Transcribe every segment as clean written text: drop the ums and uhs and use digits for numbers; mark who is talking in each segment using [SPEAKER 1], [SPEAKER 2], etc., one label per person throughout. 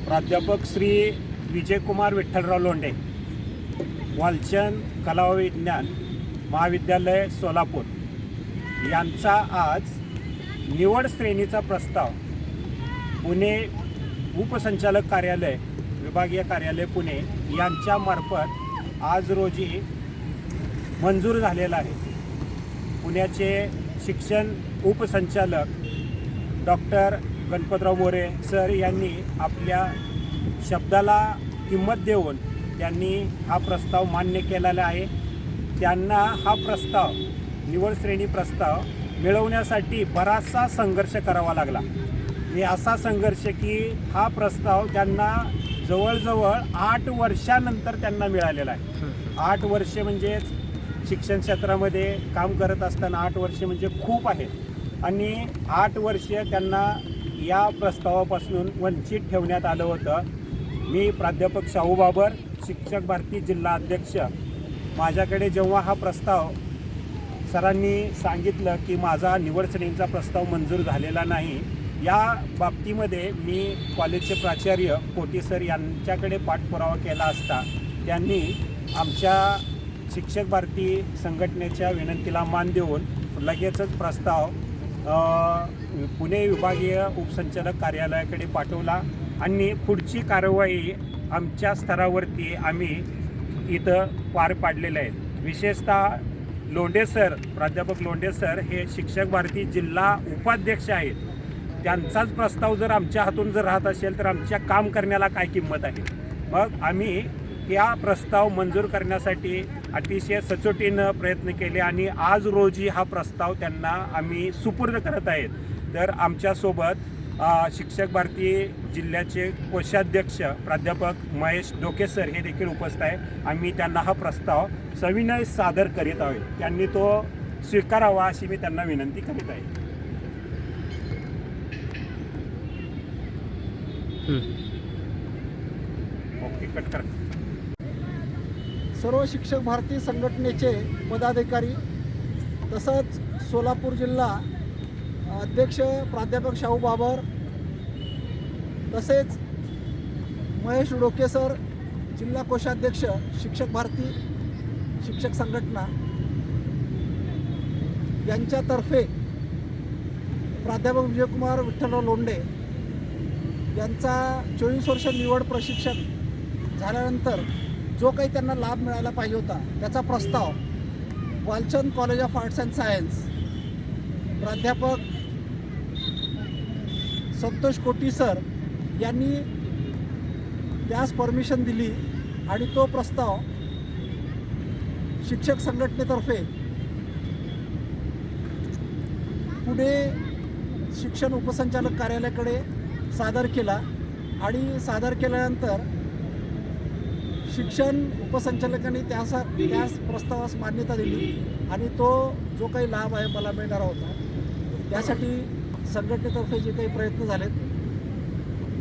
[SPEAKER 1] प्राध्यापक श्री विजयकुमार विठ्ठलराव लोंढे, वालचंद कला व विज्ञान महाविद्यालय सोलापूर यांचा आज निवड श्रेणीचा प्रस्ताव पुणे उपसंचालक कार्यालय विभागीय कार्यालय पुणे यांच्यामार्फत आज रोजी मंजूर झालेला आहे। पुण्याचे शिक्षण उपसंचालक डॉक्टर गणपतराव मोरे सर यांनी आपल्या शब्दाला किंमत देऊन त्यांनी हा प्रस्ताव मान्य केलेला आहे। त्यांना हा प्रस्ताव निवड श्रेणी प्रस्ताव मिळवण्यासाठी बराचसा संघर्ष करावा लागला। मी असा संघर्ष की हा प्रस्ताव त्यांना जवळजवळ 8 वर्षानंतर त्यांना मिळालेला आहे। 8 वर्षे म्हणजे शिक्षण क्षेत्रामध्ये काम करत असताना 8 वर्षे म्हणजे खूप आहे आणि 8 वर्षे त्यांना या प्रस्तावापासून वंचित ठेवण्यात आलं होतं। मी प्राध्यापक शाहू बाबर, शिक्षक भारती जिल्हा अध्यक्ष, माझ्याकडे जेव्हा हा प्रस्ताव सरांनी सांगितलं की माझा निवड श्रेणीचा प्रस्ताव मंजूर झालेला नाही, या बाबतीमध्ये मी कॉलेजचे प्राचार्य कोटी सर यांच्याकडे पाठपुरावा केला असता त्यांनी आमच्या शिक्षक भारती संघटनेच्या विनंतीला मान देऊन लगेचच प्रस्ताव पुणे विभागीय उपसंचालक कार्यालयाकडे पाठवला आणि पुढची कारवाई आमच्या स्तरावरती आम्ही इथं पार पाडलेलं आहे। विशेषतः लोंढे सर, प्राध्यापक लोंढे सर हे शिक्षक भारती जिल्हा उपाध्यक्ष आहेत। त्यांचाच प्रस्ताव जर आमच्या हातून जर राहत असेल तर आमच्या काम करण्याला काय किंमत आहे। मग आम्ही या प्रस्ताव मंजूर करण्यासाठी अतिशय सचोटीनं प्रयत्न केले आणि आज रोजी हा प्रस्ताव त्यांना आम्ही सुपूर्द करत आहेत। तर आमच्यासोबत शिक्षक भारती जिल्ह्याचे कोषाध्यक्ष प्राध्यापक महेश डोके सर हे देखील उपस्थित आहे। आम्ही त्यांना हा प्रस्ताव सविनय सादर करीत आहोत, त्यांनी तो स्वीकारावा अशी मी त्यांना विनंती करीत आहे। ओके, कट कर।
[SPEAKER 2] सर्व शिक्षक भारती संघटनेचे पदाधिकारी तसंच सोलापूर जिल्हा अध्यक्ष प्राध्यापक शाहू बाबर तसेच महेश डोके सर, जिल्हा कोषाध्यक्ष शिक्षक भारती शिक्षक संघटना यांच्यातर्फे प्राध्यापक विजयकुमार विठ्ठलराव लोंढे यांचा 24 वर्ष निवड प्रशिक्षण झाल्यानंतर जो काही त्यांना लाभ मिळायला पाहिजे होता त्याचा प्रस्ताव Walchand college of arts and science प्राध्यापक संतोष कोटी सर यांनी त्यास परमिशन दिली आणि तो प्रस्ताव शिक्षक संघटनेतर्फे पुणे शिक्षण उपसंचालक कार्यालयाकडे सादर केला आणि सादर केल्यानंतर शिक्षण उपसंचालकांनी त्यास प्रस्तावास मान्यता दिली आणि तो जो काही लाभ आहे मला मिळणार होता त्यासाठी संघटनेतर्फे जे काही प्रयत्न झालेत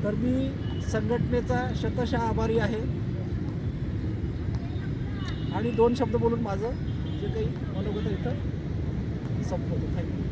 [SPEAKER 2] तर मी संघटनेचा शतशः आभारी आहे आणि 2 शब्द बोलून माझं जे काही मनोगत इथं संपवतो। थँक्यू।